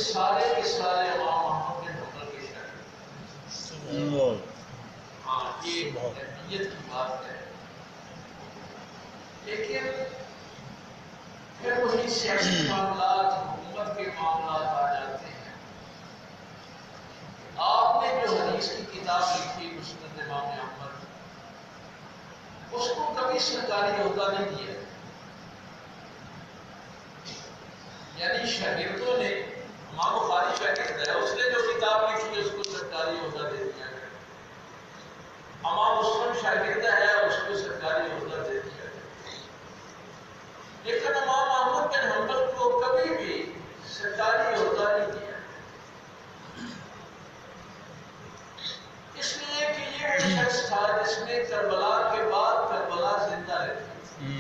سارے کے سارے اہمیت کی بات ہے، لیکن پھر وہی سیاسی معاملات، حکومت کے معاملات آ جاتے ہیں۔ آپ نے جو حدیث کی کتاب لکھی مسند امام احمد، اس کو کبھی سرکاری عہدہ نہیں دیا، یعنی شاگردوں نے، امام بخاری شاگرد ہے، اس نے جو کتاب لکھی اس کو سرکاری عہدہ دے دیا گیا۔ امام مسلم شاگرد ہے، اس کو سرکاری عہدہ دے دیا گیا۔ لیکن امام احمد بن حنبل کو کبھی بھی سرکاری عہدہ نہیں دیا، اس لیے کہ یہ وہ شخص تھا جس نے کربلا کے بعد کربلا زندہ رکھی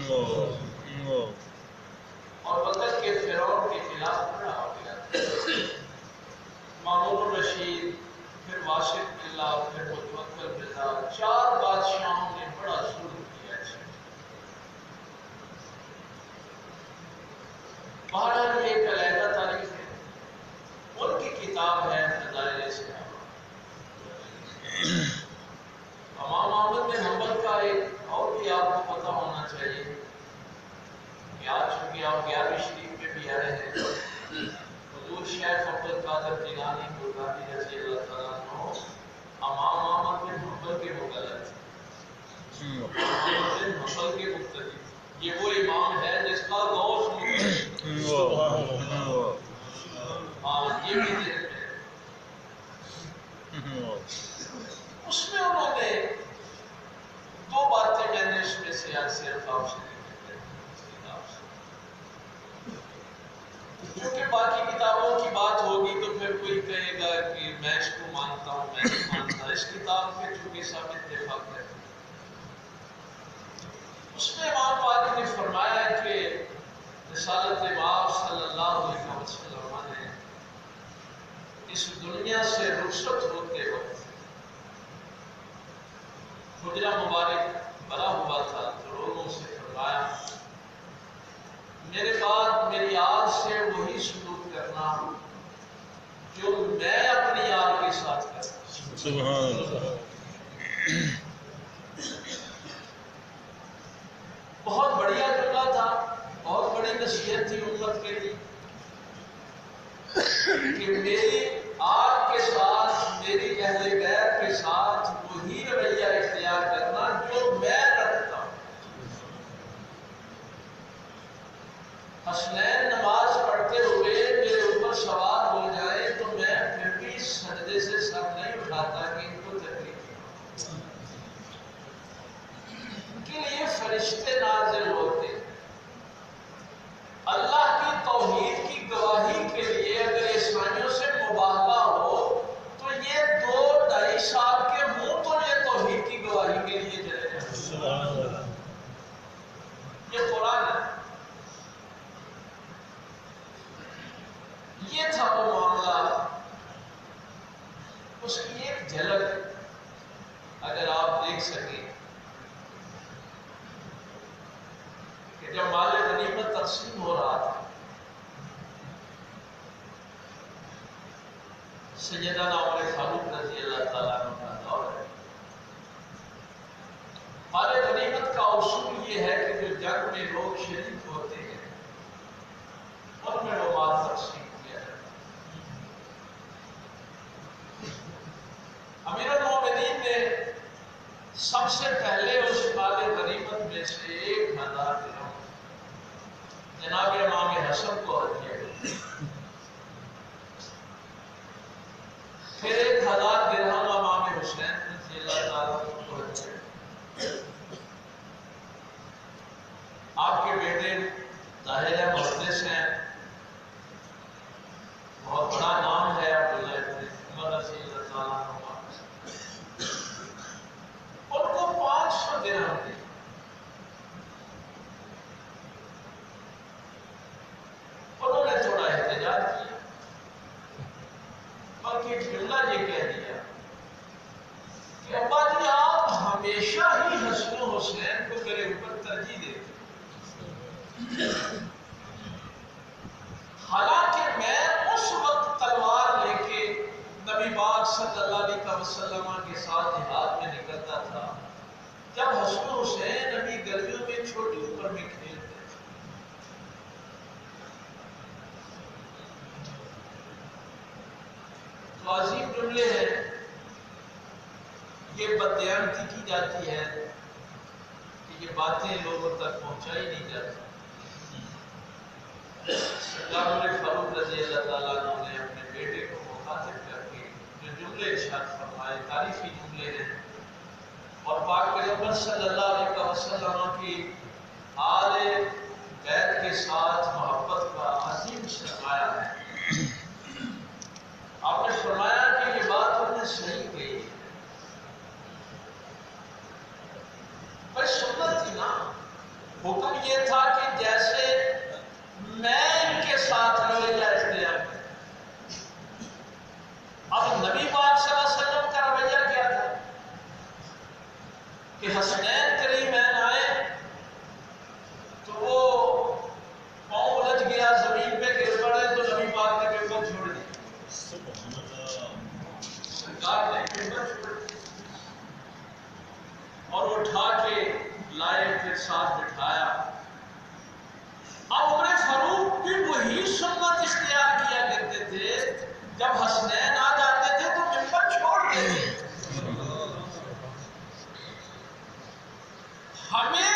اور وقت کے فرعون کے خلاف کھڑا ہو گیا۔ مامون الرشید، پھر واسق باللہ، پھر متوکل باللہ، 4 بادشاہوں نے بڑا ظلم کیا ہے۔ بہرحال یہ ایک علیحدہ تاریخ ہے، ان کی کتاب ہے فضائل صحابہ۔ امام احمد بن حنبل کا ایک اور بھی آپ کو پتہ ہونا چاہیے کہ آج چونکہ آپ 11ویں شریف میں بھی آئے ہیں، حضور شیخ عبد القادر جیلانی گلگانی رضی اللہ تعالیٰ عنہ امام احمد بن حنبل کے مقلد تھے، امام احمد بن حنبل کے مقتدی۔ یہ وہ امام ہے جس کا غوث مقتدی، ہاں یہ بھی ذہن میں ہے۔ اس میں انہوں نے 2 باتیں میں نے اس میں سے آج صرف آپ سے کیونکہ باقی کتابوں کی بات ہوگی تو پھر کوئی کہے گا کہ میں اس کو مانتا ہوں، میں نہیں مانتا۔ اس کتاب کے چونکہ سب اتفاق ہے، اس میں امام پاک نے فرمایا کہ رسالت مآب صلی اللہ علیہ وسلم نے اس دنیا سے رخصت ہوتے وقت حجرہ مبارک بنا ہوا تھا تو لوگوں سے فرمایا میرے بعد میری آل سے وہی سلوک کرنا جو میں اپنی آل کے ساتھ کرتا۔ سبحان اللہ۔ بہت بڑھیا جملہ تھا، بہت بڑی نصیحت تھی امت کے لیے کہ میری آل کے ساتھ، میری اہل بیت کے ساتھ وہی رویہ اختیار کرنا جو میں رکھتا ہوں۔ حسنین نماز پڑھتے ہوئے میرے اوپر سوار ہو جائے تو میں پھر بھی سجدے سے سر نہیں اٹھاتا کہ ان کو تکلیف کے لیے فرشتے نازل ہوتے۔ اللہ کی توحید کی گواہی کے لیے اگر عیسائیوں سے مباہلہ ہو تو یہ 2-2.5 سال کے منہ تو یہ توحید کی گواہی کے لیے چلے جائیں۔ یہ قرآن ہے۔ یہ تھا وہ معاملہ، اس کی ایک جھلک اگر آپ دیکھ سکیں کہ جب مال غنیمت تقسیم ہو رہا تھا، سیدنا عمر فاروق رضی اللہ تعالیٰ عنہ کا دور ہے۔ مال غنیمت کا اصول یہ ہے کہ جو جنگ میں لوگ شریک ہوتے ہیں ان میں وہ مال تقسیم کیا جاتا ہے۔ امیر المومنین نے سب سے پہلے اس مال غنیمت میں سے 1000 درہم جناب امام حسن کو ہدیہ دیا، پھر 1000 درہم امام حسین رضی اللہ تعالیٰ کو ہدیہ دیا۔ آپ کے بیٹے ظاہر ہے محدث ہیں، بہت بڑا نام ہے عبداللہ ابن عمر رضی اللہ تعالیٰ عنہ، ان کو 500 درہم دی۔ انہوں نے تھوڑا احتجاج کیا، بلکہ جملہ یہ کہہ دیا کہ ابا جی آپ ہمیشہ ہی حسن و حسین کو میرے اوپر ترجیح دیتے، حالانکہ میں اس وقت تلوار لے کے نبی پاک صلی اللہ علیہ وسلم کے ساتھ جہاد میں نکلتا تھا حسین ابھی گلیوں میں چھوٹی عمر میں کھیلتے تھے. تو عظیم جملے ہیں، یہ بددیانتی کی جاتی ہے کہ یہ باتیں لوگوں تک پہنچائی نہیں جاتی. سرکار عمر فاروق رضی اللہ تعالیٰ عنہ نے اپنے بیٹے کو مخاطب کر کے جو جملے ارشاد فرمائے تاریخی جملے ہیں، اور پاک پیغمبر صلی اللہ علیہ وسلم کی آل بیت کے ساتھ محبت کا عظیم سرمایہ ہے. آپ نے فرمایا کہ یہ بات ہم نے صحیح کہی ہے، پر سنت تھی نا. حکم یہ تھا کہ جیسے میں ان کے ساتھ رویہ اختیار کروں. اب نبی پاک صلی اللہ علیہ وسلم کا رویہ کیا تھا کہ حسنین کریمین آئے تو وہ پاؤں الجھ گیا، زمین پہ گر پڑے تو نبی پاک نے پیپر چھوڑ دی. سرکار نے پیپر چھوڑ دی اور اٹھا کے لائے، پھر ساتھ بٹھایا. اب عمر فاروق بھی وہی سنت اختیار کیا کرتے تھے، جب حسنین آ جاتے تھے تو ممبر چھوڑ دیتے. ہمیں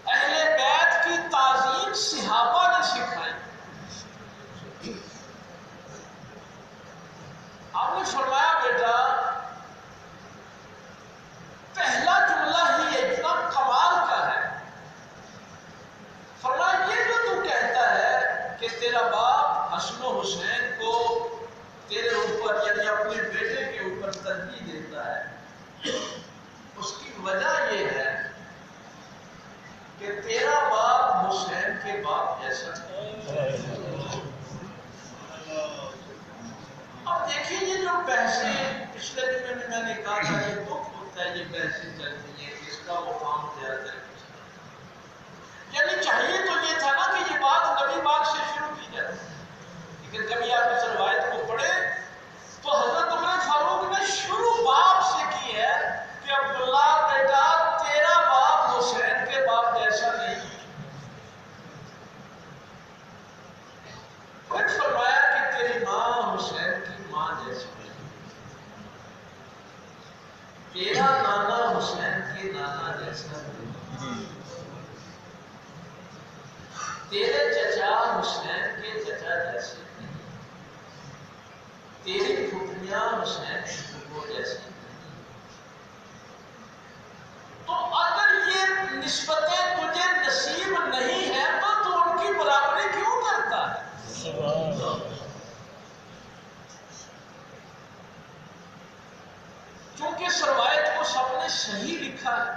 اہل بیت کی تعظیم صحابہ نے سکھائی. آپ نے فرمایا بیٹا پہلا جملہ ہی اتنا کمال کا ہے. فرمایا یہ جو تو کہتا ہے کہ تیرا باپ حسن و حسین کو تیرے اوپر یعنی اپنے بیٹے کے اوپر ترجیح دیتا ہے، اس کی وجہ یہ ہے کہ تیرا باپ حسین کے باپ جیسا ہے. اب دیکھیے یہ جو بحثیں پچھلے دنوں میں نے کہا تھا یہ دکھ ہوتا ہے، یہ بحثیں چلتی ہیں کہ اس کا مقام زیادہ ہے. یعنی چاہیے تو یہ تھا نا کہ یہ بات نبی پاک سے شروع کی جائے، لیکن کبھی آپ اس روایت کو پڑھیں تو حضرت عمر فاروق نے شروع باپ سے کی ہے کہ عبداللہ بیٹا تیرا باپ حسین کے باپ جیسا نہیں. پھر فرمایا کہ تیری ماں حسین کی ماں جیسی نہیں، تیرا نانا حسین کے نانا جیسا نہیں، تیرے چچا حسین کے چچا جیسے نہیں، تیری پھوپھیاں حسین کی پھوپھو جیسی نہیں. تو اگر یہ نسبتیں تجھے نصیب نہیں ہیں تو ان کی برابری کیوں کرتا ہے؟ کیونکہ اس روایت کو سب نے صحیح لکھا ہے،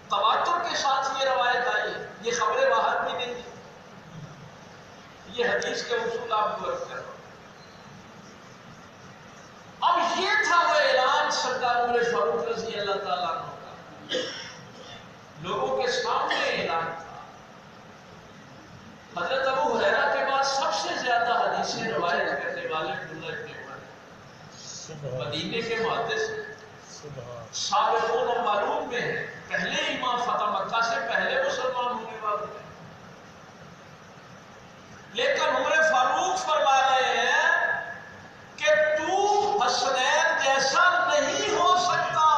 تواتر کے ساتھ یہ روایت آئی ہے، یہ خبر واحد بھی نہیں ہے. یہ حدیث کے اصول آپ کو عرض کر رہا ہوں. اب یہ تھا وہ اعلان سرکار عمر فاروق رضی اللہ تعالیٰ عنہ کا، لوگوں کے سامنے اعلان تھا. حضرت ابو ہریرہ کے بعد سب سے زیادہ حدیثیں روایت کرنے والے عبداللہ ابن عمر، مدینے کے محدث سابقون معلوم میں ہیں، پہلے امام فتح مکہ سے پہلے مسلمان ہونے والے ہیں. لیکن عمر فاروق فرما رہے ہیں کہ تو حسنین جیسا نہیں ہو سکتا.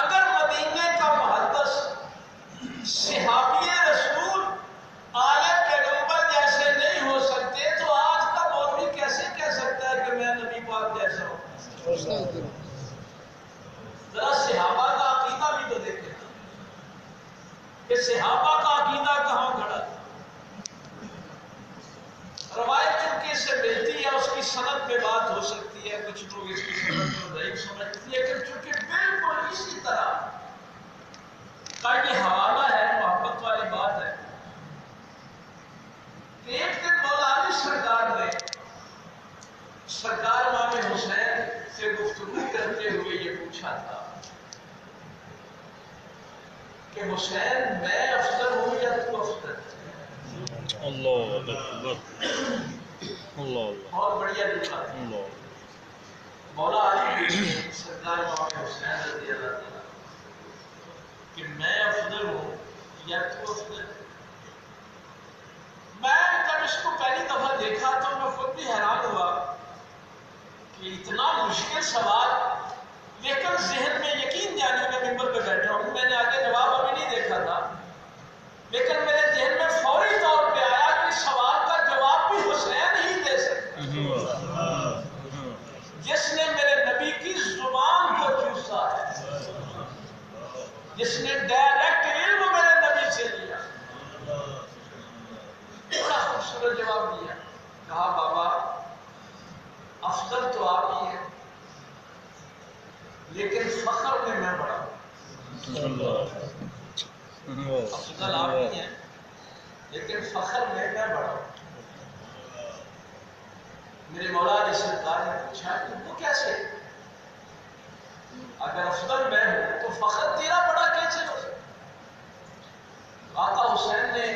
اگر مدینے کا محدث صحابی رسول آل پیغمبر جیسے نہیں ہو سکتے تو آج کا مولوی کیسے کہہ سکتا ہے کہ میں نبی پاک جیسا ہوں؟ ذرا صحابہ کا عقیدہ بھی تو دیکھیں کہ صحابہ کا عقیدہ کہاں کھڑا ہے. روایت چونکہ اس سے ملتی ہے اس کی سند پہ بات ہو سکتی ہے، کچھ لوگ اس کی سند کو ضعیف سمجھتے ہیں، لیکن چونکہ بالکل اسی طرح کا یہ حوالہ ہے، محبت والی بات ہے کہ ایک دن مولا علی سرکار نے سرکار امام حسین سے گفتگو کرتے ہوئے یہ پوچھا تھا کہ حسین میں افضل ہوں یا تو افضل؟ اللہ اکبر، اللہ بہت بڑھیا جملہ. مولا علی سرکار امام حسین رضی اللہ تعالیٰ کہ میں افضل ہوں یا تو افضل ہے؟ میں جب اس کو پہلی دفعہ دیکھا تو میں خود بھی حیران ہوا کہ اتنا مشکل سوال، لیکن ذہن میں یقین جانی میں ممبر پہ بیٹھا ہوں، میں نے آگے جواب ابھی نہیں دیکھا تھا، لیکن میرے ذہن میں فوری طور پہ آیا کہ سوال کا جواب بھی حسین ہی دے سکتا جس نے میرے نبی کی زبان کو چوسا ہے، جس نے ڈائریکٹ علم میرے نبی سے لیا۔ بڑا خوبصورت جواب دیا، کہا بابا افضل تو آپ ہی ہیں لیکن فخر میں میں بڑا ہوں۔ افضل آپ ہی ہیں لیکن فخر میں بڑا ہوں۔ میرے مولا علی سرکار نے پوچھا کہ وہ کیسے؟ اگر افضل میں ہوں تو فخر تیرا بڑا کیسے ہو سکتا؟ آقا حسین نے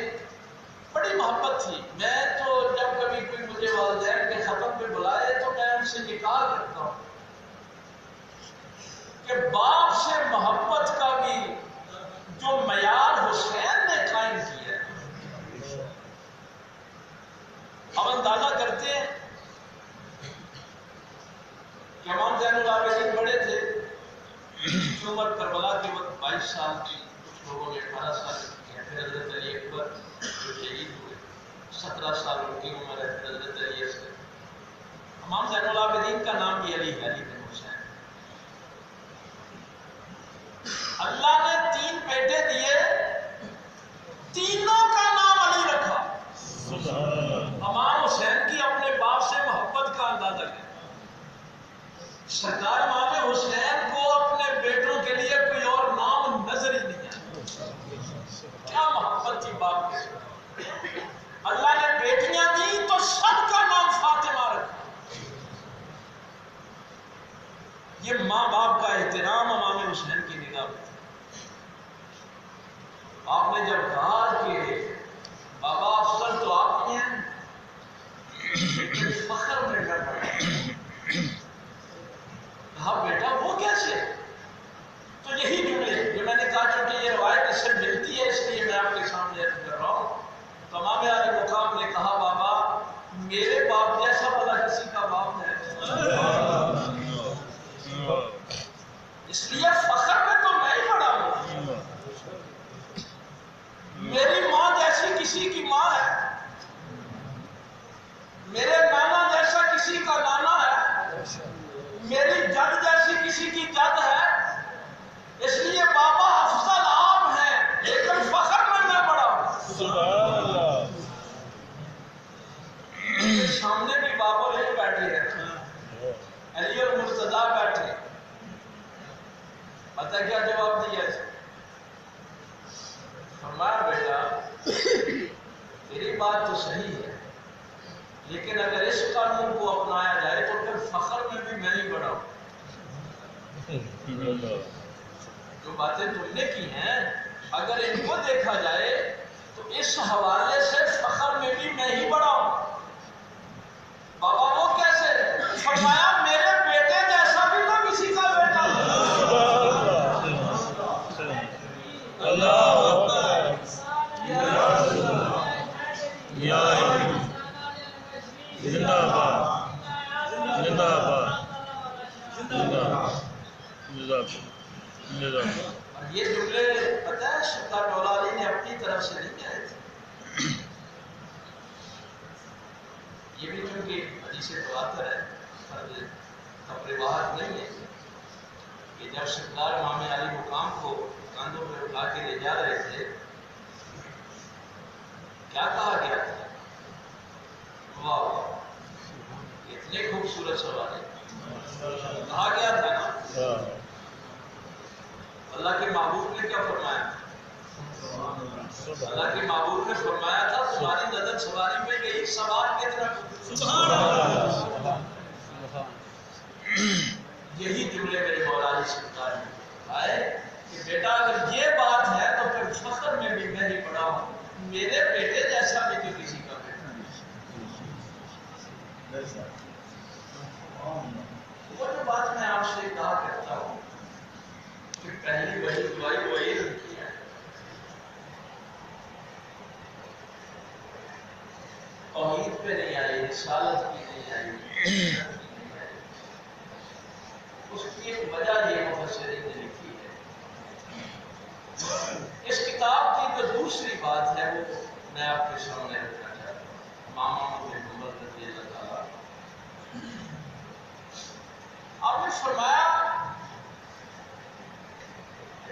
بڑی محبت تھی، میں تو جب کبھی کوئی مجھے والدین کے ختم پہ بلائے تو میں ان سے نکاح کرتا ہوں کہ باپ سے محبت کا بھی جو معیار حسین نے قائم کیا ہے، اب اندازہ کرتے ہیں کہ امام زین العابدین بڑے تھے، عمر کربلا کے وقت 22 سال کی، کچھ لوگوں نے 18 سال کی ہے، پھر حضرت علی اکبر جو شہید ہوئے 17 سال ان کی عمر ہے، پھر حضرت علی اصغر۔ امام زین العابدین کا نام بھی علی ہے، علی بن حسین۔ اللہ نے 3 بیٹے دیے، تینوں کا نام علی رکھا۔ امام حسین کی اپنے باپ سے محبت کا اندازہ ہے۔ سرکار امام حسین کو اپنے بیٹوں کے لیے کوئی اور نام نظر ہی نہیں آیا۔ کیا محبت تھی باپ کے۔ اللہ نے بیٹیاں دی تو سب کا نام فاطمہ رکھا۔ یہ ماں باپ کا احترام امام حسین کی نگاہ میں تھا۔ آپ نے جب کہا کہ بابا افضل تو آپ ہی ہیں لیکن فخر میں کر رہا، کہا بیٹا وہ کیسے؟ تو یہی جملے جو میں نے کہا چونکہ یہ روایت اس سے ملتی ہے اس لیے میں آپ کے سامنے عرض کر رہا ہوں۔ تمام اہل مقام نے کہا بابا میرے باپ جیسا بھلا کسی کا باپ ہے؟ اس لیے فخر میں تو میں ہی بڑا ہوں۔ میری ماں جیسی کسی کی ماں ہے، میرے نانا جیسا کسی کا نانا ہے، میری جد جیسی کسی کی جد ہے، اس لیے بابا افضل آپ ہیں لیکن فخر میں بڑا ہوں۔ سبحان اللہ۔ سامنے بھی بابا نہیں بیٹھے ہیں، علی اور مرتضیٰ بیٹھے، پتہ کیا جواب دیا؟ فرمایا بیٹا تیری بات تو صحیح ہے لیکن اگر اس قانون کو اپنایا جائے تو پھر فخر میں بھی میں ہی بڑا ہوں۔ جو باتیں تم نے کی ہیں اگر ان کو دیکھا جائے تو اس حوالے سے فخر میں بھی میں ہی بڑا ہوں۔ بابا وہ کیسے؟ فرمایا میرے بیٹے جیسا بھی تو کسی کا بیٹا اور یہ جملے پتہ ہے سلطان مولا علی نے اپنی طرف سے نہیں کہے تھے، یہ بھی چونکہ حدیث تواتر ہے فرض تفریحات نہیں ہے کہ جب سرکار امام علی مقام کو کاندھوں پہ اٹھا کے لے جا رہے تھے کیا کہا گیا تھا؟ واہ واہ اتنے خوبصورت سوال ہے۔ کہا گیا تھا نا اللہ کے محبوب نے کیا فرمایا؟ اللہ کے محبوب نے فرمایا تھا تمہاری نظر سواری میں گئی سوال کی طرف۔ یہی جملے میرے مولا علی سرکار نے آئے کہ بیٹا اگر یہ بات ہے تو پھر فخر میں بھی میں ہی بڑا ہوں، میرے بیٹے جیسا بھی تو کسی کا بیٹا نہیں۔ وہ جو بات میں آپ سے کہا کرتا ہوں پہلی وہی دعائی وہی کی ہے. توحید پہ نہیں آئی، رسالت کی نہیں آئی. اس کی ایک وجہ یہ مفسرین نے لکھی ہے. اس کتاب کی جو دوسری بات ہے وہ میں آپ کے سامنے رکھنا چاہتا ہوں. امام احمد بن حنبل رضی اللہ تعالیٰ آپ نے فرمایا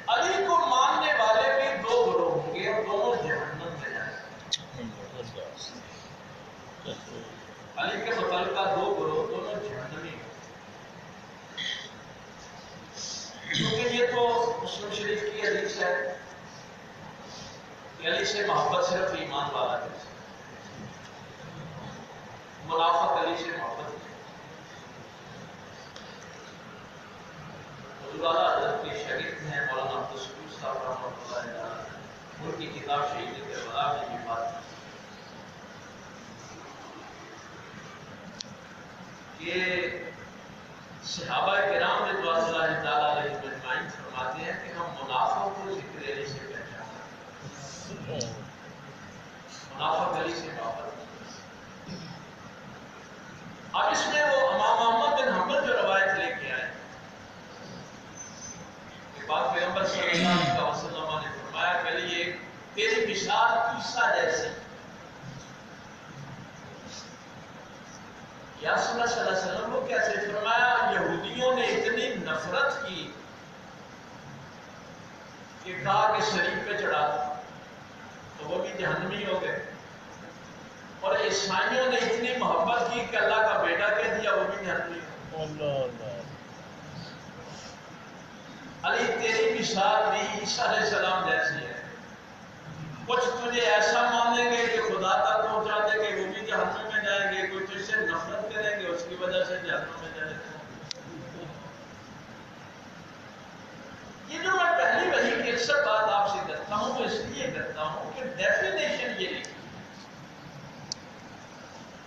علی کو ماننے والے بھی دو گروہ ہوں گے اور دونوں جہنم میں جائیں گے. علی کے متعلقہ دو گروہ دونوں جہنمی ہیں. کیونکہ یہ تو مسلم شریف کی حدیث ہے کہ علی سے محبت صرف ایمان والا ہے، منافق علی سے محبت ہے. حضور اعلیٰ حضرت کے شاگرد ہیں مولانا عبدالسکور صاحب رحمۃ اللہ علیہ، ان کی کتاب شہید کربلا میں یہ بات ہے کہ صحابہ کرام رضوان اللہ تعالیٰ علیہ اجمعین فرماتے ہیں کہ ہم منافق کو ذکر علی سے پہچانتے ہیں. منافق علی سے محبت. اب اس میں وہ امام احمد بن حنبل جو روایت لے کے آئے کہ پاک پیغمبر صلی اللہ علیہ وسلم نے فرمایا کہ علی ایک تیری مثال عیسیٰ جیسی. یا رسول اللہ صلی اللہ علیہ وسلم کو کیسے؟ فرمایا یہودیوں نے اتنی نفرت کی کہ کہا کہ شریف پہ چڑھا تو وہ بھی جہنمی ہو گئے، اور عیسائیوں نے اتنی محبت کی کہ اللہ کا بیٹا کہہ دیا وہ بھی جہنمی ہو گئے. علی تیری مثال بھی عیسیٰ علیہ السلام جیسی ہے. کچھ تجھے ایسا مانیں گے کہ خدا تک پہنچا دیں گے وہ بھی جہنم میں جائیں گے، کوئی تجھ سے نفرت کریں گے اس کی وجہ سے جہنم میں جائیں گے. یہ جو میں پہلی وہی کی اکثر بات آپ سے کرتا ہوں وہ اس لیے کرتا ہوں کہ ڈیفینیشن یہ لکھی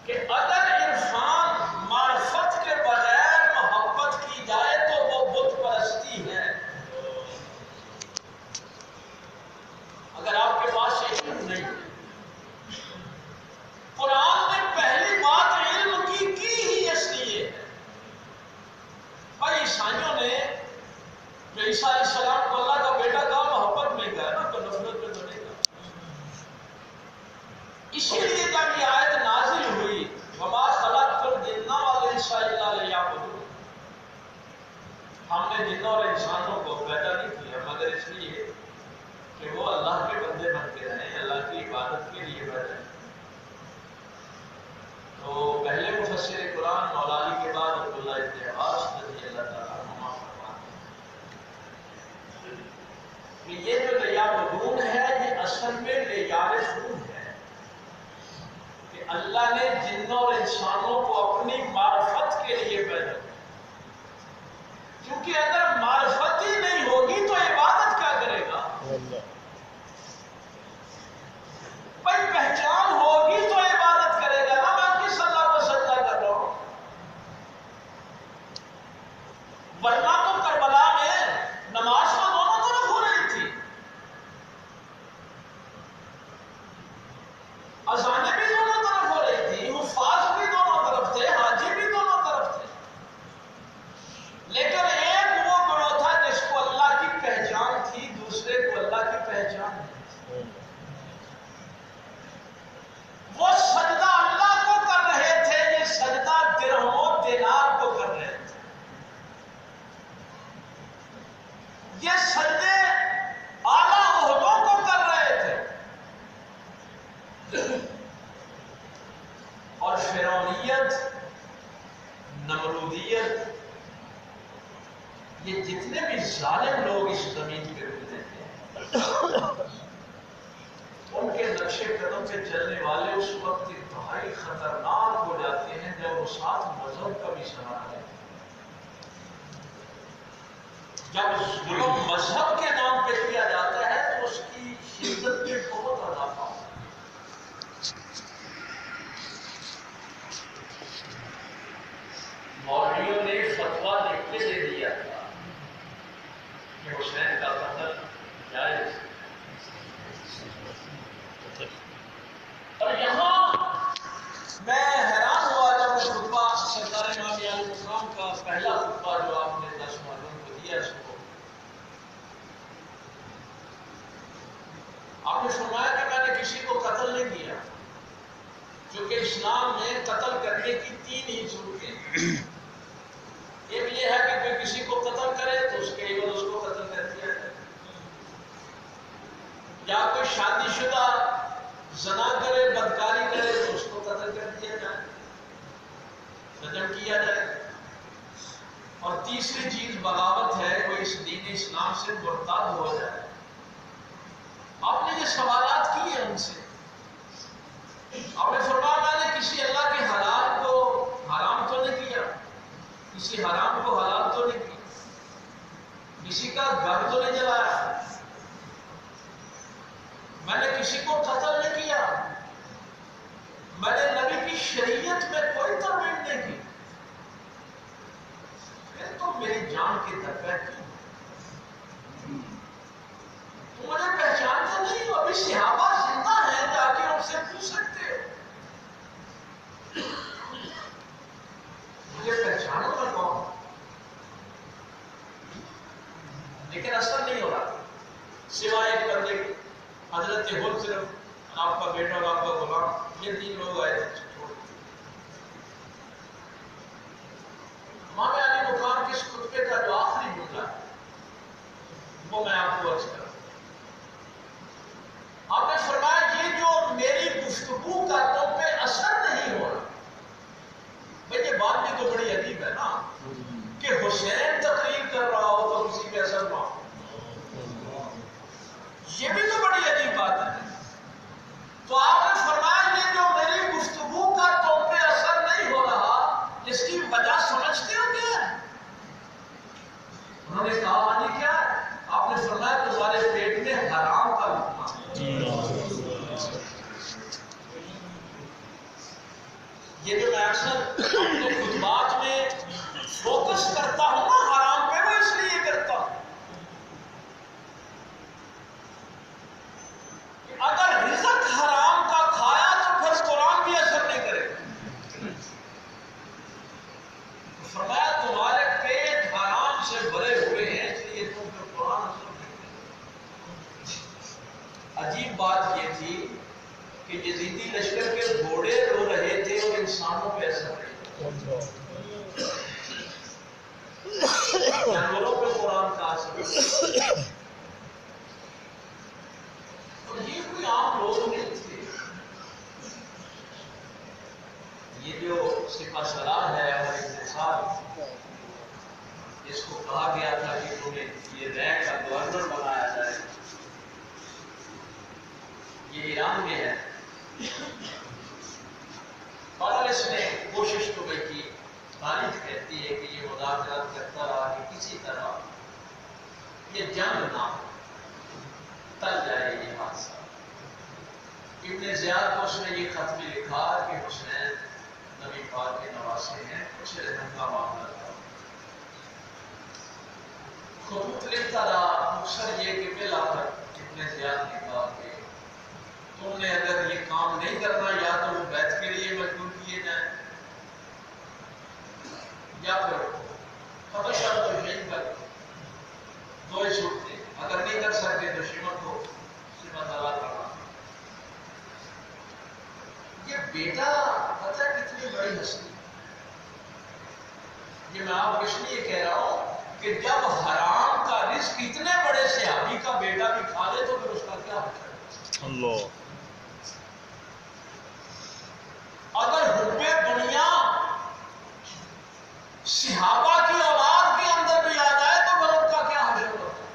کہ اگر عرفان معرفت کے بغیر محبت کی جائے تو وہ بت پرستی ہے. اگر آپ کے پاس علم نہیں، قرآن نے پہلی بات علم کی ہی اس لیے ہے. اور عیسائیوں نے جو عیسیٰ علیہ السلام کو اللہ کا بیٹا کہا محبت میں گیا نا، تو نفرت میں تو نہیں کہا. اسی لیے جب یہ آیت نازل ہوئی وما خلقت الجن والانس الا لیعبدون، ہم نے جنوں اور انسانوں کو پیدا نہیں کیا مگر اس لیے کہ وہ اللہ کے بندے بنتے رہیں، اللہ کی عبادت کے لیے پیدا ہیں. تو پہلے مفسر قرآن مولا علی کے بعد عبداللہ ابن عباس رضی اللہ تعالیٰ عنہما فرماتے ہیں کہ یہ جو لیعبدون ہے یہ اصل میں لیعرفون ہے کہ اللہ نے جنوں اور انسانوں کو اپنی معرفت کے لیے پیدا کیا. کیونکہ اگر معرفت ہی نہیں ہوگی تو عبادت کیا کرے گا؟ بھائی پہچان ہوگی تو عبادت کرے گا نا. میں کس اللہ کو سجدہ کر رہا ہوں؟ ورنہ تو کربلا میں نماز تو دونوں طرف ہو رہی تھی، اذانیں بھی دونوں طرف ہو رہی تھی، حفاظ بھی دونوں طرف تھے، حاجی بھی دونوں طرف تھے. لیکن ایک وہ گروہ تھا جس کو اللہ کی پہچان تھی، دوسرے کو اللہ کی پہچان نہیں. وہ سجدہ اللہ کو کر رہے تھے، یہ سجدہ درہم و دینار کو کر رہے تھے. یہ سجدے اعلیٰ عہدوں کو کر رہے تھے. اور فرعونیت، نمرودیت، یہ جتنے بھی ظالم لوگ اس زمین پہ گزرے تھے ان کے نقش قدم پہ چلنے والے اس وقت انتہائی خطرناک ہو جاتے ہیں جب وہ ساتھ مذہب کا بھی سہارا ہے. جب ظلم مذہب کے نام پہ کیا جاتا ہے تو اس کی شدت میں بہت اضافہ ہوتا ہے. مولویوں نے فتویٰ لکھ کے دے دیا تھا کہ حسین کا نے فرمایا کہ میں نے کسی کو قتل نہیں کیا، چونکہ اسلام میں قتل کرنے کی 3 ہی صورتیں ہیں۔ ایک یہ ہے کہ کوئی کسی کو قتل کرے تو اس کے عوض اس کو قتل کر دیا جائے، یا کوئی شادی شدہ زنا کرے، بدکاری کرے تو اس کو قتل کر دیا جائے، رجم کیا جائے۔ اور تیسری چیز بغاوت ہے، کوئی اس دین اسلام سے مرتد ہو جائے۔ آپ نے یہ سوالات کیے ان سے، آپ نے فرمایا میں نے کسی اللہ کے حلال کو حرام تو نہیں کیا، کسی حرام کو حلال تو نہیں کیا، کسی کا گھر تو نہیں جلایا، میں نے کسی کو قتل نہیں کیا، میں نے نبی کی شریعت میں کوئی ترمیم نہیں کی، پھر تو میری جان کی درپے کیوں؟ تم مجھے پہچانتے نہیں ہو، ابھی صحابہ زندہ ہیں، جا کے ان سے پوچھ سکتے ہو، مجھے پہچانو میں کون؟ لیکن اثر نہیں ہو رہا، سوائے ایک بندے کی، حضرت ہول صرف آپ کا بیٹا اور آپ کا غلام، یہ 3 لوگ آئے تھے چھوڑ کے۔ امام علی مقام کے اس خطبے کا جو آخری جملہ ہے وہ میں آپ کو عرض کروں۔ آپ نے فرمایا یہ جو میری گفتگو کا تم پہ اثر نہیں ہو رہا، بھئی یہ بات بھی تو بڑی عجیب ہے نا کہ حسین تقریر کر رہا ہو تو کسی پہ اثر نہ ہو، یہ بھی تو بڑی عجیب بات ہے۔ تو آپ نے فرمایا یہ جو میری گفتگو کا تم پہ اثر نہیں ہو رہا، اس کی وجہ سمجھتے ہو کیا ہے؟ انہوں نے کہا مانی کیا ہے؟ آپ نے فرمایا تمہارے پیٹ میں حرام کا لقمہ ہے۔ یہ جو میں اکثر اپنے خطبات میں فوکس کرتا ہوں نا حرام پہ، میں اس لیے کرتا ہوں کہ اگر رزق حرام کا کھایا تو پھر قرآن بھی اثر نہیں کرے گا۔ فرمایا تمہارے پیٹ حرام سے بھرے ہوئے ہیں، اس لیے تم پھر قرآن اثر نہیں کرے گا۔ عجیب بات یہ تھی کہ یزیدی لشکر کے گھوڑے رو رہے تھے اور انسانوں پہ اثر نہیں، جانوروں پہ قرآن کا اثر۔ اور یہ کوئی عام لوگ نہیں تھے، یہ جو سپہ سالار ہے اور انتصاب، اس کو کہا گیا تھا کہ تمہیں یہ رینک کا گورنر بنایا جائے، یہ ایران میں ہے، اور اس نے کوشش تو کی، تاریخ کہتی ہے کہ یہ مذاکرات کرتا رہا کہ کسی طرح یہ جنگ نہ ہو، ٹل جائے یہ حادثہ۔ ابن زیاد کو اس نے یہ خط بھی لکھا کہ حسین نبی پاک کے نواسے ہیں، کچھ رحم کا معاملہ تھا۔ خطوط لکھتا رہا، اکثر یہ کہ بلا کر ابن زیاد نے کہا کہ تم نے اگر یہ کام نہیں کرنا، یا تو وہ بیعت کے لیے مجبور کیے جائیں، یا پھر خدشہ تو شہید کر دو ہی صورتیں، اگر نہیں کر سکتے تو شیمت کو سمت ادا کرنا۔ یہ بیٹا پتہ ہے کتنی بڑی ہستی، یہ میں آپ اس لیے کہہ رہا ہوں کہ جب حرام کا رزق اتنے بڑے صحابی کا بیٹا بھی کھا لے تو پھر اس کا کیا ہوتا ہے؟ اللہ، اگر حب دنیا صحابہ کی اولاد کے اندر بھی آ جائے تو پھر ان کا کیا حشر ہوتا ہے؟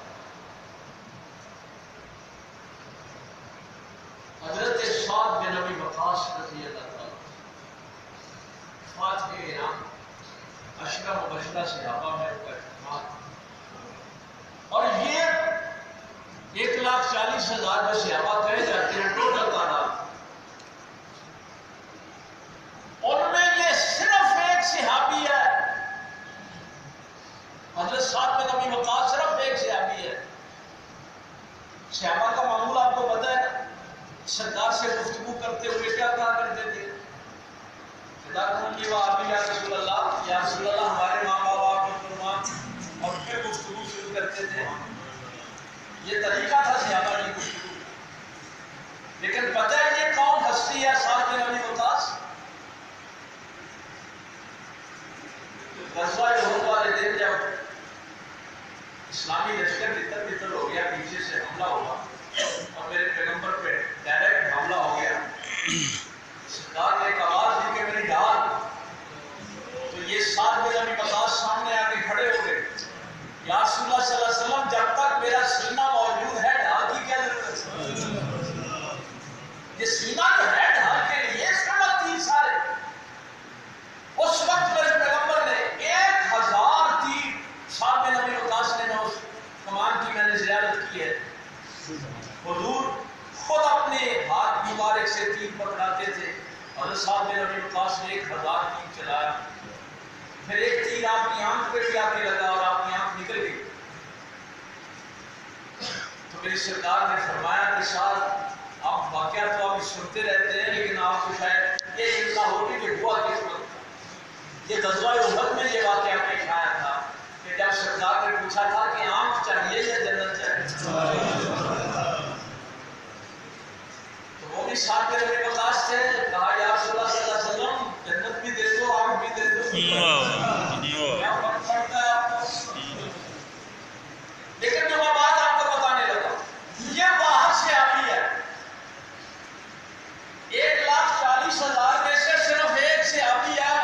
حضرت سعد بن ابی وقاص رضی اللہ عنہ، فاتح ایران، اشرا مبشرہ صحابہ میں ان کا اعتماد، اور یہ 1,40,000 جو صحابہ کہے جاتے ہیں ٹوٹل تعداد، ان میں یہ صرف ایک صحابی ہے، حضرت سعد بن ابی وقاص صرف ایک صحابی ہے۔ صحابہ کا معمول آپ کو پتہ ہے نا، سرکار سے گفتگو کرتے ہوئے کیا کہا کرتے تھے؟ یا رسول اللہ ہمارے ماں باپ آپ کو قربان، اور پھر گفتگو شروع کرتے تھے۔ یہ طریقہ تھا صحابہ کی گفتگو۔ لیکن پتہ ہے یہ کون ہستی ہے سعد بن ابی وقاص؟ غزوہ احد والے دن جب اسلامی لشکر تتر بتر ہو گیا، پیچھے سے حملہ ہوا اور میرے پیغمبر پہ ڈائریکٹ حملہ ہو گیا، سرکار نے ایک آواز دی کہ میری ڈھال، تو یہ سعد بن ابی وقاص سامنے آ کے کھڑے ہو گئے، یا رسول اللہ صلی اللہ علیہ وسلم جب تک میرا سینہ موجود ہے ڈھال کی کیا ضرورت ہے؟ یہ سینہ جو ہے ڈھال کے لیے اس کا مت تیر سارے۔ اس وقت میرے پیغمبر نے 1000 تیر سعد بن ابی وقاص نے اس کمان کی میں نے زیارت کی ہے، حضور خود اپنے ہاتھ مبارک سے تیر پکڑاتے تھے اور سعد بن ابی وقاص نے 1000 تیر چلایا، پھر ایک تیر آپ کی آنکھ پہ بھی آ کے لگا اور آپ کی آنکھ نکل گئی۔ تو میری سرکار نے فرمایا کہ سعد آپ واقعہ تو آپ سنتے رہتے ہیں لیکن آپ کو شاید یہ اطلاع ہوگی کہ ہوا کس وقت۔ یہ غزوہ احد میں یہ واقعہ پیش آیا تھا کہ جب سرکار نے پوچھا تھا کہ آنکھ چاہیے یا جنت چاہیے، تو وہ بھی ساتھ میں میرے وقاص تھے، کہا یا رسول اللہ صلی اللہ علیہ وسلم جنت بھی دے دو آنکھ بھی دے دو، کیا فرق پڑتا ہے آپ کو؟ لیکن جو میں بات آپ کو بتانے لگا یہ باہر سے آتی ہے، 1,40,000 میں سے صرف ایک سے آتی ہے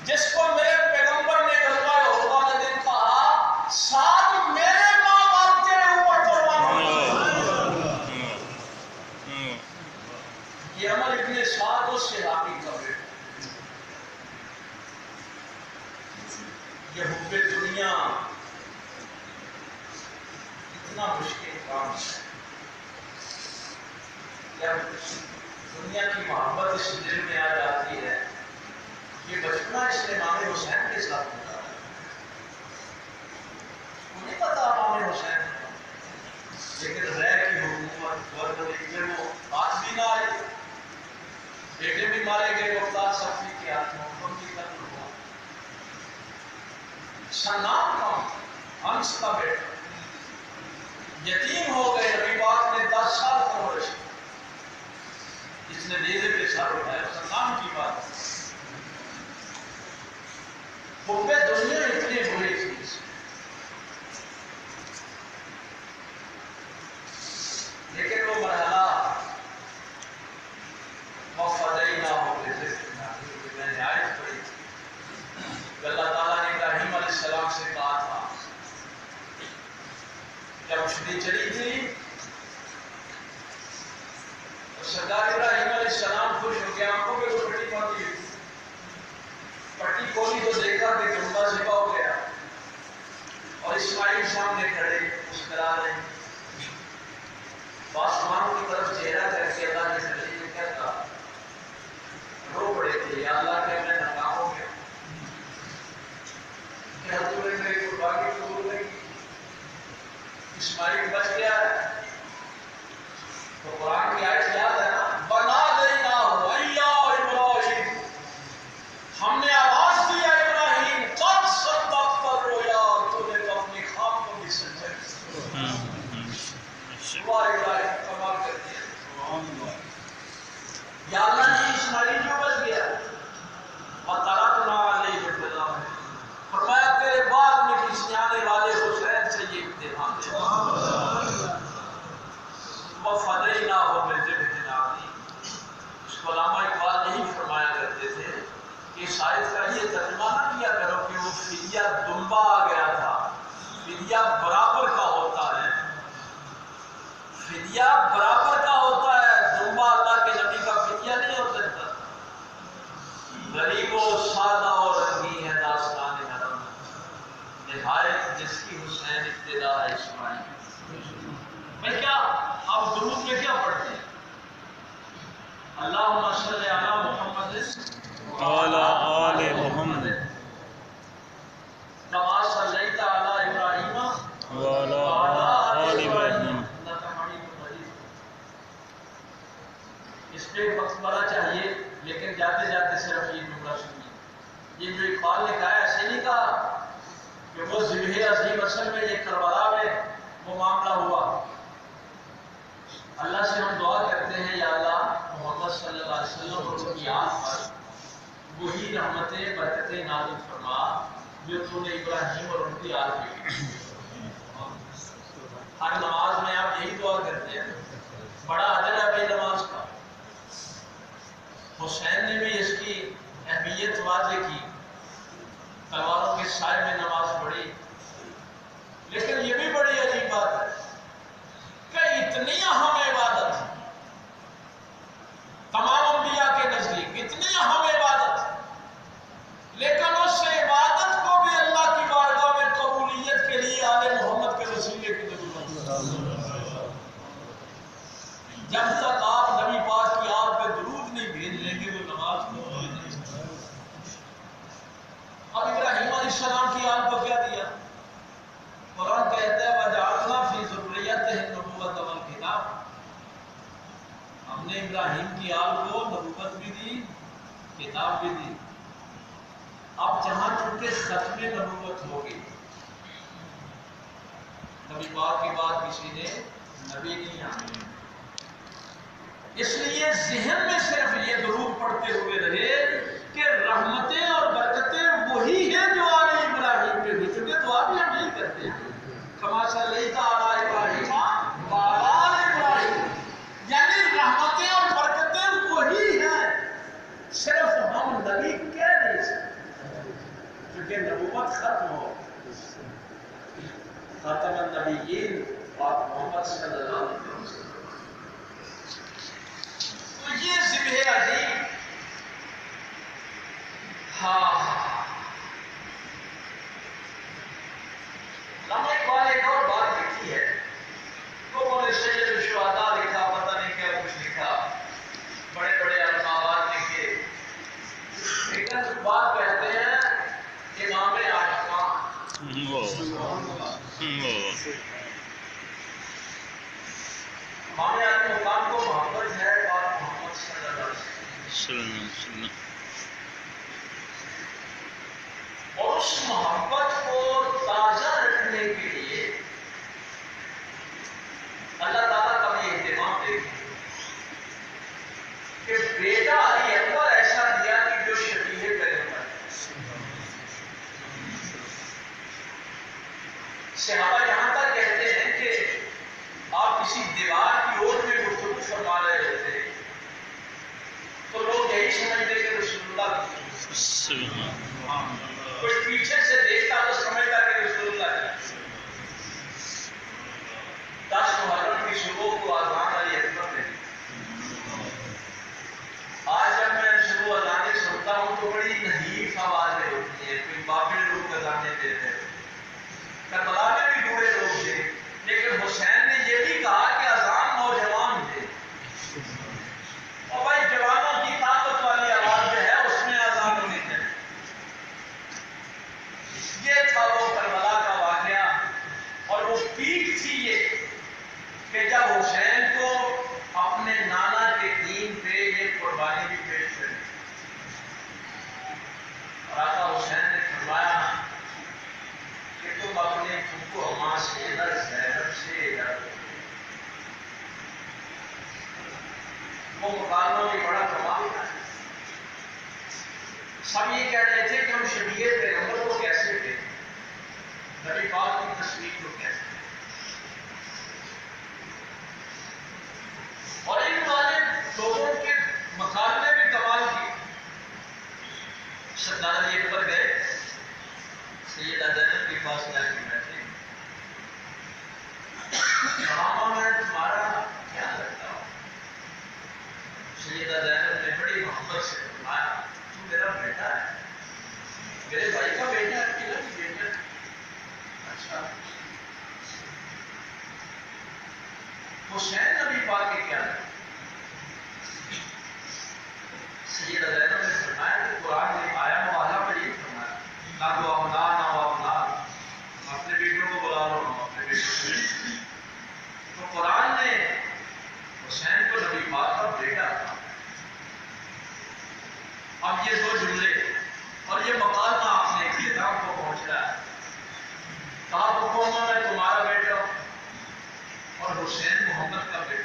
جس کو میرے پیغمبر نے غزوہ احد والے دن کہا سعد میرے ماں باپ تیرے اوپر قربان ہو۔ یہ عمر ابن سعد اس صحابی کا بیٹا، یہ حب دنیا اتنا مشکل کام ہے، جب دنیا کی محبت اس دل میں آ جاتی ہے، یہ بچپنا اس نے امام حسین کے ساتھ ہوتا ہے، مجھے پتا امام حسین لیکن رہ کی حکومت اور وہ بات بھی نہ آئی، بیٹے بھی مارے گئے، مختار صفی کے ہاتھ میں حکم بھی قتل ہوا، سنام کا ہنس کا بیٹا یتیم ہو گئے، نبی پاک نے 10 سال پرورش کی، جس نے نیزے پہ سر اٹھایا، سنام کی بات ہے۔ حب دنیا اتنی بری چیز، لیکن وہ مرحلہ وفدیناہ میں نے آیت پڑھی تھی، اللہ تعالیٰ نے ابراہیم علیہ السلام سے کہا تھا جب چھٹی چلی تھی سردار ابراہیم علیہ السلام خوش ہو گیا، آنکھوں پہ وہ پٹی باندھی ہوئی تھی، پٹی کھولی تو دیکھا کہ دمبا ذبح ہو گیا اور اسماعیل سامنے کھڑے مسکرا رہے ہیں، آسمانوں کی طرف چہرہ کر کے اللہ نے خلیل نے کیا کہا، رو پڑے تھے، یا اللہ کہ میں ناکام ہو گیا، کیا تو نے میری قربانی قبول نہیں کی، اسماعیل بچ گیا ہے۔ تو قرآن کی آیت یاد ہے نا، بنا دینا ویا ابراہیم، ہم نے آواز دیا ابراہیم، قد صدقت الرؤیا، تو نے اپنی خواب کو بھی سچا کیا، ابراہیم کمال کر دیا، یا اللہ نے اسماعیل کیوں بچ گیا، وَتَرَكْنَا عَلَيْهِ فِي الْآخِرِينَ، فرمایا تیرے بعد میں کسی آنے والے حسین سے یہ امتحان دے، وَفَدَيْنَاهُ بِذِبْحٍ عَظِيمٍ۔ اس کو علامہ اقبال یہی فرمایا کرتے تھے کہ اس آیت کا یہ ترجمہ نہ کیا کرو کہ وہ فدیہ دمبا آ گیا تھا، فدیہ برابر کا ہوتا ہے، فدیہ برابر کا ہوتا ہے، دمبا اللہ کے نبی کا فدیہ نہیں ہو سکتا۔ غریب و سادہ اور رنگین ہے داستان حرم، نہایت جس کی حسین ابتدا ہے اسماعیل۔ میں کیا آپ درود میں کیا پڑھتے ہیں؟ اللہم صلی علی محمد وعلی آل محمد کما صلیت علی ابراہیم وعلی آل ابراہیم۔ اس پہ وقت بڑا چاہیے لیکن جاتے جاتے صرف یہ جملہ سنیے، یہ جو اقبال نے کہا ایسے نہیں کہا کہ وہ ذبح عظیم، اصل میں یہ کربلا میں وہ معاملہ ہوا، اللہ سے ہم دعا کرتے ہیں یا اللہ محمد صلی اللہ علیہ وسلم اور ان کی آل پر وہی رحمتیں برکتیں نازل فرما جو تو نے ابراہیم اور ان کی آل پہ کی۔ ہر نماز میں آپ یہی دعا کرتے ہیں، بڑا اجر ہے بھائی نماز کا۔ حسین نے بھی اس کی اہمیت واضح کی، تلواروں کے سائے میں نماز پڑھی، لیکن یہ بھی بڑی عجیب بات ہے کہ اتنی اہم عبادت تمام انبیاء کے نزدیک، اتنی اہم عبادت، لیکن اس عبادت کو بھی اللہ کی بارگاہ میں قبولیت کے لیے آل محمد کے وسیلے کی ضرورت ہے۔ جب تک آپ نبی پاک کی آل پہ درود نہیں بھیج لیں گے وہ نماز کو نہیں سکتے۔ اب ابراہیم علیہ السلام کی آل کو کیا دیا؟ قرآن کہتا ہے وَجَعَلْنَا فِي ذُرِّيَّتِهِ النُّبُوَّةَ وَالْكِتَابَ، ہم نے ابراہیم کی آل کو نبوت بھی دی، کتاب بھی دی۔ اب جہاں چونکہ ختم نبوت ہوگی، نبی پاک کے بعد کسی نے نبی نہیں آنے، اس لیے ذہن میں صرف یہ درود پڑھتے ہوئے رہے کہ رحمتیں اور برکتیں وہی ہیں جو آل ابراہیم پہ بھی، چونکہ دعا بھی ہم یہی کرتے ہیں کما صلیت علی ابراہیم وعلی آل ابراہیم، یعنی رحمتیں اور برکتیں وہی ہیں، صرف ہم نبی کہہ نہیں سکتے کیونکہ نبوت ختم ہو۔ خاتم النبیین آپ محمد صلی اللہ علیہ وسلم، تو یہ ذبح عظیم، علامہ اقبال ایک اور بات لکھی ہے، لوگوں نے سید الشہداء لکھا، پتہ نہیں کیا کچھ لکھا، بڑے بڑے القابات لکھے، لیکن بات کہتے ہیں امام عاشقاں، ہمارے عالم مقام کو محبت ہے اور محمد صلی اللہ علیہ وسلم، اور اس محبت کو تازہ رکھنے کے لیے اللہ تعالیٰ کا بھی اہتمام دیکھیں کہ بیٹا علی اکبر ایسا دیا کہ جو شبیہ پیغمبر، صحابہ یہاں تک کہتے ہیں کہ آپ کسی دیوار کی اوٹ میں گفتگو فرما رہے ہوتے تو لوگ یہی سمجھتے کہ رسول اللہ کوئی پیچھے سے دیکھتا تو سمجھتا کہ رسول اللہ ہے۔ 10 محرم کی صبح کو اذان علی اکبر نے، آج جب میں صبح اذانیں سنتا ہوں تو بڑی نحیف آوازیں ہوتی ہیں، کوئی بابل لوگ اذانیں دیتے ہیں، کربلا میں بھی بوڑھے لوگ تھے، لیکن حسین نے یہ بھی کہا کہ اذان نوجوان تھے، اور بھائی جوانوں کی طاقت والی آواز جو ہے اس میں اذان ہونی چاہیے۔ یہ تھا وہ کربلا کا واقعہ، اور وہ پیک تھی یہ کہ جب حسین کو اپنے نانا کے دین پہ یہ قربانی بھی پیش کری، اور آقا حسین نے فرمایا کہ تم اپنے پھپھو اماں سیدہ زینب سے وہ مکالمہ بھی بڑا کمال تھا۔ سب یہ کہہ رہے تھے کہ ہم شبیہ پیغمبر کو کیسے تھے، نبی پاک کی تصویر کو کیسے، اور ان والے لوگوں کے مکالمے بھی کمال کی۔ سردار علی اکبر گئے، سیدہ زینب کے پاس جا کے بیٹھے، ماما میں تمہارا کیا لگتا ہوں؟ سیدہ زینب نے بڑی محبت سے فرمایا تو میرا بیٹا ہے، میرے بھائی کا بیٹا ہے، میرا بھی بیٹا ہے۔ اچھا، حسین نبی پاک کے کیا ہے؟ سیدہ زینب نے فرمایا کہ قرآن میں آیا معاہدہ پر یہ فرمایا نہ تو اولاد نہ اولاد، اپنے بیٹوں کو بلا لو، اپنے بیٹوں کو، تو قرآن نے حسین کو نبی پاک کا بیٹا تھا۔ اب یہ دو جملے اور یہ مکالمہ آپ نے کیے تھا کو پہنچ رہا ہے، کہا حکومت میں تمہارا بیٹا اور حسین محمد کا بیٹا،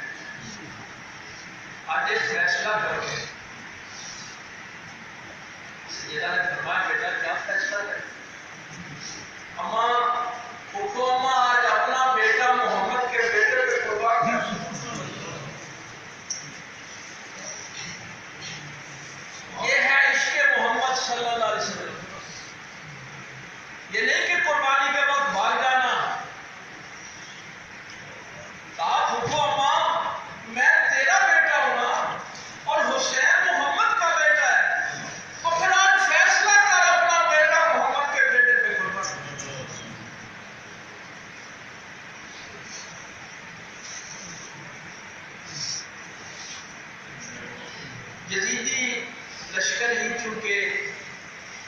چونکہ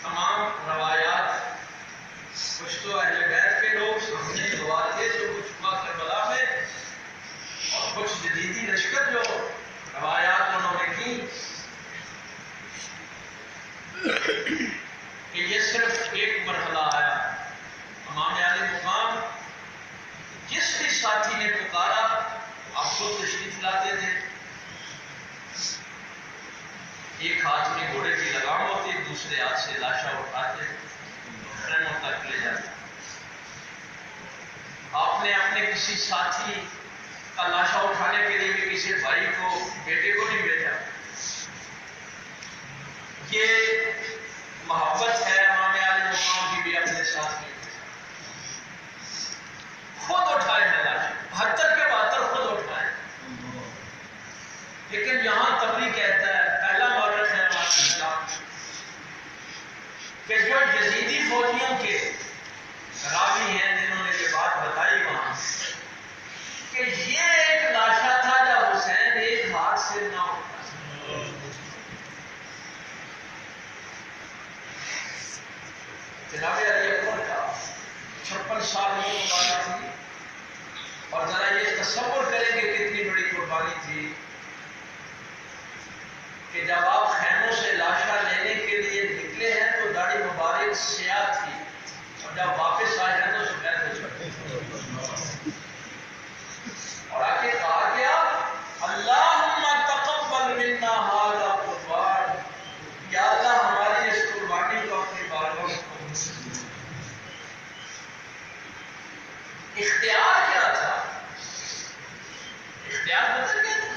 تمام روایات کچھ تو اہل بیت کے لوگ سامنے گواتے جو کچھ ہوا کربلا میں، اور کچھ جدیدی نشکر جو روایات انہوں نے کی کہ یہ صرف ایک مرحلہ آیا۔ امام عالی مقام جس بھی ساتھی نے پکارا آپ خود تشریف لاتے تھے، ایک ہاتھ میں گھوڑے کی لگام ہوتی، دوسرے ہاتھ سے لاشا اٹھاتے خیموں تک لے جاتے۔ آپ نے اپنے کسی ساتھی کا لاشا اٹھانے کے لیے بھی کسی بھائی کو، بیٹے کو نہیں بھیجا۔ یہ محبت ہے امام عالی مقام کی بھی اپنے ساتھ میں، خود اٹھائے ہیں لاشا، 72 کے 72 خود اٹھائے۔ لیکن یہاں تبری کہتا ہے، پہلا مورخ ہے ہمارے اسلام کہ جو یزیدی فوجیوں کے راوی ہیں جنہوں نے یہ بات بتائی وہاں کہ یہ ایک لاشا تھا جب حسین ایک ہاتھ سے نہ اٹھا۔ جناب علی اکبر کا 56 سال کی قربانی تھی، اور ذرا یہ تصور کریں کہ کتنی بڑی قربانی تھی کہ جب آپ خیموں سے لاشا لینے کے لیے نکلے ہیں تو داڑھی مبارک سیاہ تھی، اور جب واپس آئے ہیں تو سفید ہو چکی، اور آگے کہا گیا اللہم تقبل منا ھذا قربان، یا اللہ ہماری اس قربانی کو اپنی بارگاہ میں قبول۔ اختیار کیا تھا؟ اختیار بدل گیا تھا۔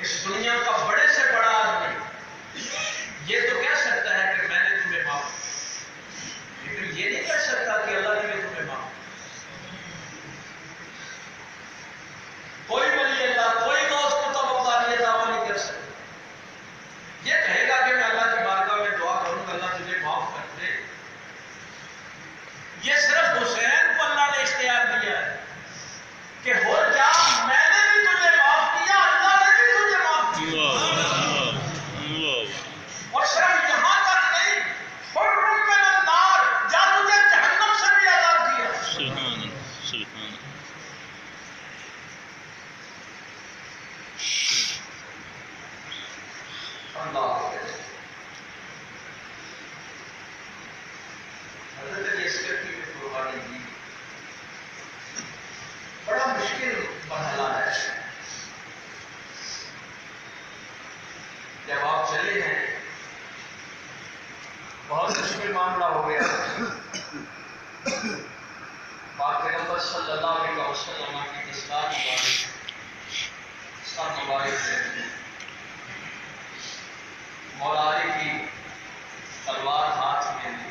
اس دنیا کا بڑے سے بڑا آدمی یہ تو کہہ سکتا ہے کہ میں نے تمہیں معاف، لیکن یہ نہیں کہہ سکتا کہ اللہ نے تمہیں معاف۔ کوئی ولی اللہ، کوئی غوث مطلب یہ دعویٰ نہیں کر سکتا۔ یہ کہے گا کہ میں اللہ کی بارگاہ میں دعا کروں کہ اللہ تجھے معاف کر دے۔ یہ صرف حسین کو اللہ نے اختیار دیا ہے کہ ہو جا، میں نے بھی تجھے معاف کیا، اللہ نے بھی تجھے معاف کیا، اور صرف یہاں تک نہیں، حرم من النار، جا تجھے جہنم سے بھی آزاد کیا۔ سبحان سبحان اللہ حضرت علی عسکر کی بھی قربانی دی، بڑا مشکل مرحلہ ہے۔ جب آپ چلے ہیں بہت مشکل معاملہ ہو گیا، پاک پیغمبر صلی اللہ علیہ وسلم کی دستار مبارک، سر مبارک سے مولا علی کی تلوار ہاتھ میں لی،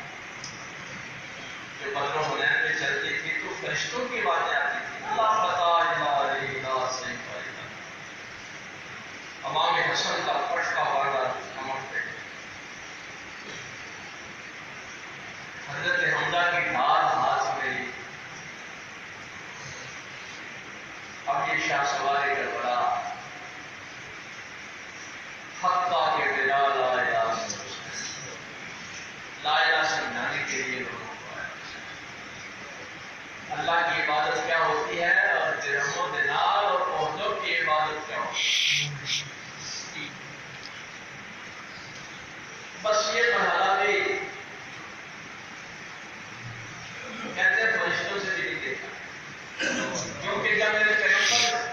جو بدر و حنین میں چلتی تھی تو فرشتوں کی باتیں آتی تھی، اللہ فتح علی لا سیف علی، امام حسن کا پٹ کا واردہ نمک پہ، حضرت حمزہ کی ڈھال ہاتھ میں لی، اب یہ شاہ سواری کربلا، حقہ کے بلا لا الہ لا الہ سمجھانے کے لیے لوگوں کو آیا۔ اللہ کی عبادت کیا ہوتی ہے اور درہم و دینار اور عہدوں کی عبادت کیا ہوتی ہے۔ بس یہ مرحلہ بھی کہتے ہیں فرشتوں سے بھی نہیں دیکھا، کیونکہ جب میرے پیغمبر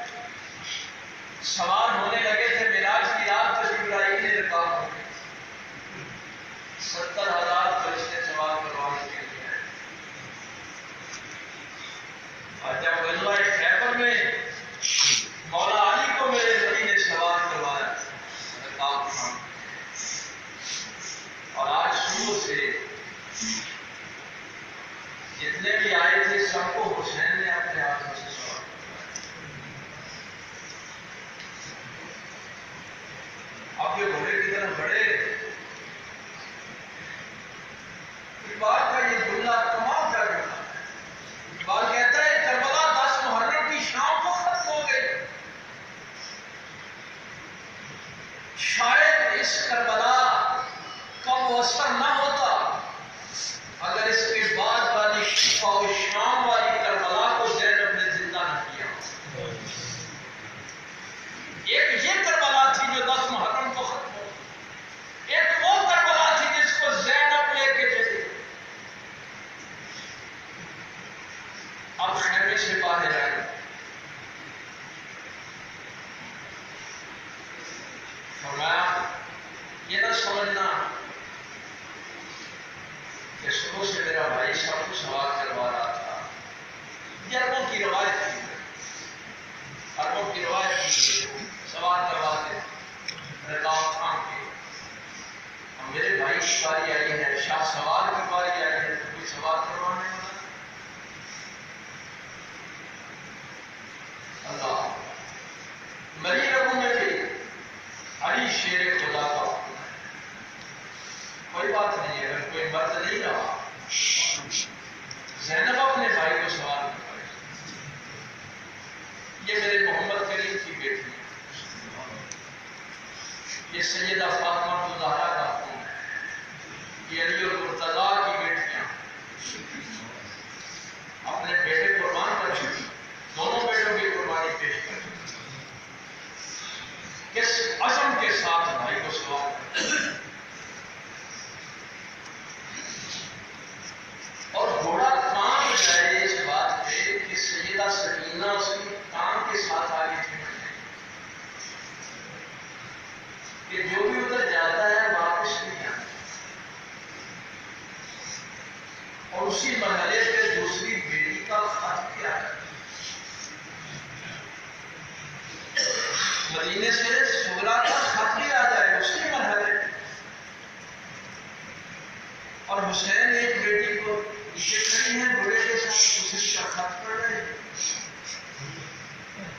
سوار ہونے لگے تھے معراج کی رات تو جبرائیل نے رکاب ہو گئی، 70,000 فرشتے سوار کروانے کے لیے، اور جب غزوہ خیبر میں مولا علی کو میرے نبی نے سوار امام والی کربلا کو زینب نے زندہ نہ کیا. ایک یہ کربلا تھی جو 10 محرم کو ختم ہو، ایک وہ کربلا تھی جس کو زینب لے کے چلی. اب خیمے سے باہر آئے، فرمایا یہ نہ سمجھنا کہ صبح سے میرا بھائی سب کو سوال کروا رہا تھا. یہ عربوں کی روایت تھی، عربوں کی روایت تھی، سوال کرواتے رکاب خان کے. اور میرے بھائی کی باری آئی ہے، شاہ سوال کی باری آئی ہے، تو کوئی سوال کروانے والا. اللہ مری ربو میں بھی علی شیر خدا کا حکم ہے. کوئی بات نہیں ہے، اگر کوئی مرد نہیں رہا، زینب اپنے بھائی کو سوال نہیں کرے. یہ میرے محمد کریم کی بیٹی ہے، یہ سیدہ فاطمہ الزہرا کا حکم ہے، یہ علی المرتضیٰ کی بیٹیاں اپنے بیٹے قربان کر چکی، دونوں بیٹوں کی قربانی پیش کر چکی. کس عزم کے ساتھ بھائی کو سوال کرتے اور گھوڑا کام جائے اس بات پہ کہ سیدہ سکینہ اس کی کام کے ساتھ آگے تھی کہ جو بھی ادھر جاتا ہے واپس نہیں آتا. اور اسی مرحلے پہ دوسری بیٹی کا خط کیا ہے، مدینے سے سغرا کا خط بھی آ جائے اسی مرحلے پہ. اور حسین ایک بیٹی کو پیچھے کھڑی ہے گھوڑے کے ساتھ، اسی کا خط پڑھ رہے ہیں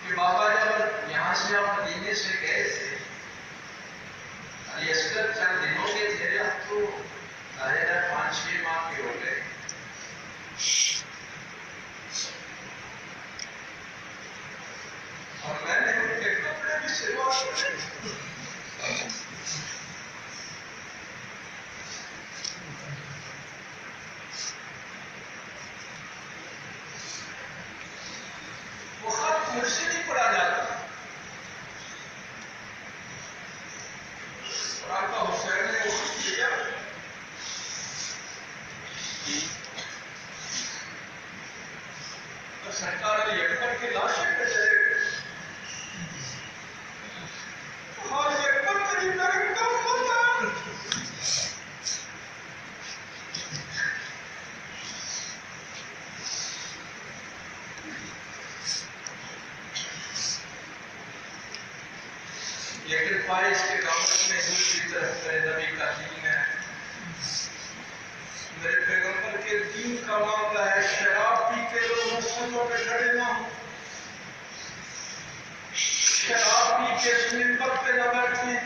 کہ بابا جب یہاں سے آپ مدینے سے گئے تھے، علی اصغر چند دنوں کے تھے، اب تو ظاہر ہے 5-6 ماہ کے ہو گئے. اور میں نے ان کے کپڑے بھی سلوا کر وہ خط مجھ سے نہیں پڑھا جاتا. اور آپ کا حسین نے وہ خط کیا تو سرکار نے یکر کی لاشیں پہ چلے گئے. اور یکر تری میرے کم ہوتا لیکن فائز کے کامت میں دوسری طرف میرے نبی کا دین ہے، میرے پیغمبر کے دین کا معاملہ ہے. شراب پی کے لوگ مسجدوں پہ کھڑے نہ ہوں، شراب پی کے منبر پہ نہ بیٹھیں.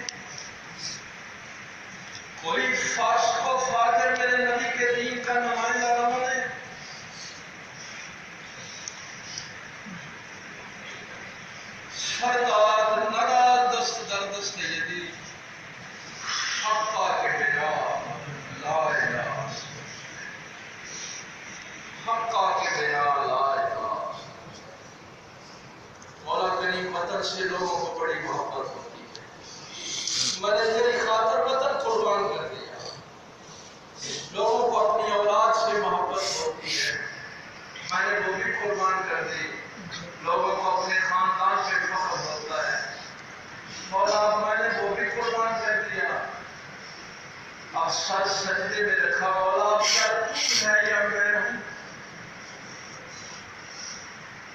کوئی فاسق و فاجر میرے نبی کے دین کا نمائندہ نہ بنے. سردار نرا دست در دست یدی حقا کے بنا لا الہ، حقا کے بنا لا الہ. مولا کریم وطن سے لوگوں کو بڑی محبت ہوتی ہے. میں نے میری خاطر وطن قربان کر دیا. لوگوں کو اپنی اولاد سے محبت ہوتی ہے، میں نے وہ بھی قربان کر دی. لوگوں کو اپنے خاندان سے فخر ہوتا ہے، مولا میں نے وہ بھی قربان کر دیا. اب سر سجدے میں رکھا، مولا کیا تو ہے یا میں ہوں؟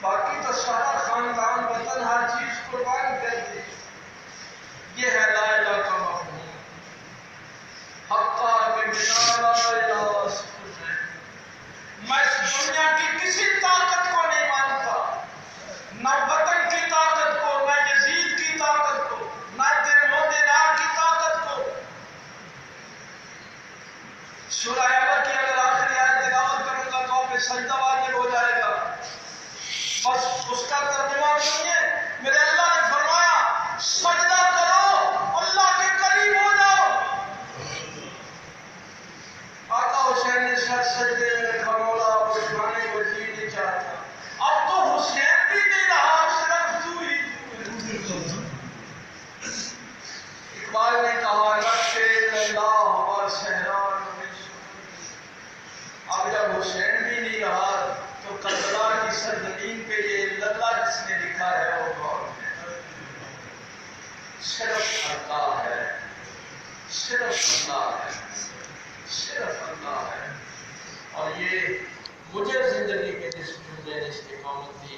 باقی تو سارا خاندان وطن ہر چیز قربان کر دی. یہ ہے لا الہ کا مفہوم. حقا کے بنا لا الہ. میں اس دنیا کی کسی طاقت کو نہیں مانتا، نہ وطن کی طاقت کو، نہ یزید کی طاقت کو، نہ دینار کی طاقت کو. سورہ اعلیٰ کی اگر آخری آیت تلاوت کروں گا تو آپ پہ سجدہ واجب ہو جائے گا. بس اس کا ترجمہ سنیے. میرے اللہ نے فرمایا سجدہ کرو، اللہ کے قریب ہو جاؤ. آقا حسین نے سر سجدے میں رکھا، مولا آپ کو جانے کو جی سرزمین پہ یہ اللہ جس نے لکھا ہے وہ کون ہے؟ صرف اللہ ہے، صرف اللہ ہے، صرف اللہ ہے۔ اور یہ مجھے زندگی میں جس جملے نے استقامت دی،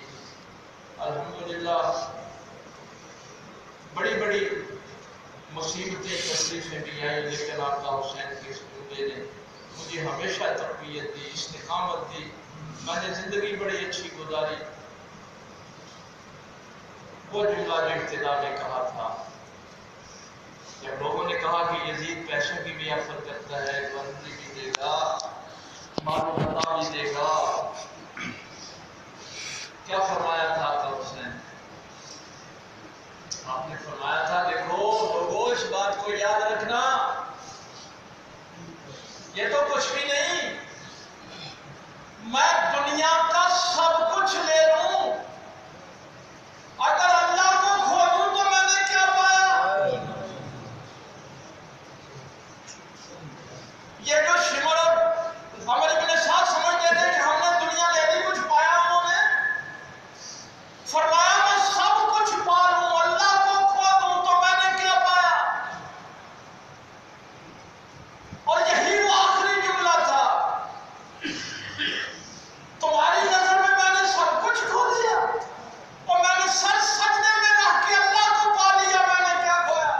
الحمدللہ بڑی بڑی مصیبتیں تکلیفیں بھی آئیں، لیکن آقا حسین کے اس جملے نے مجھے ہمیشہ تقویت دی، استقامت دی، میں نے زندگی بڑی اچھی گزاری۔ وہ جملہ جو ابتدا میں کہا تھا، جب لوگوں نے کہا کہ یزید پیسوں کی بھی آفر کرتا ہے، بندی بھی دے گا، مال و متا بھی دے گا، کیا فرمایا تھا آقا حسین؟ آپ نے فرمایا تھا دیکھو لوگوں اس بات کو یاد رکھنا، یہ تو کچھ بھی نہیں، میں دنیا کا سب کچھ لے لوں، اگر اللہ کو کھو دوں تو میں نے کیا پایا؟ یہ جو شمر اور عمر ابن سعد سمجھتے تھے کہ ہم نے دنیا لے لی، کچھ پایا انہوں نے؟ فرمایا میں سب کچھ پا لوں، اللہ کو کھو دوں تو میں نے کیا پایا؟ اور یہی وہ آخری جملہ تھا، تمہاری نظر میں میں نے سب کچھ کھو دیا اور میں نے سر سجدے میں رکھ کے اللہ کو پا لیا، میں نے کیا کھویا؟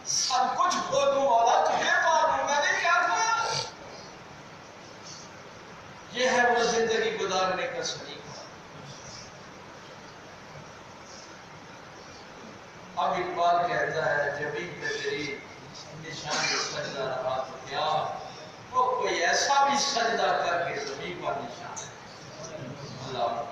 سب کچھ کھو دوں مولا تمہیں پا لوں، میں نے کیا کھویا؟ یہ ہے وہ زندگی گزارنے کا سلیقہ۔ اب اقبال کہتا ہے جبیں پہ تیری نشان سجدہ رہا تو کیا، وہ کوئی ایسا بھی سجدہ کر کے زمین پر نشان ہے۔ اللہ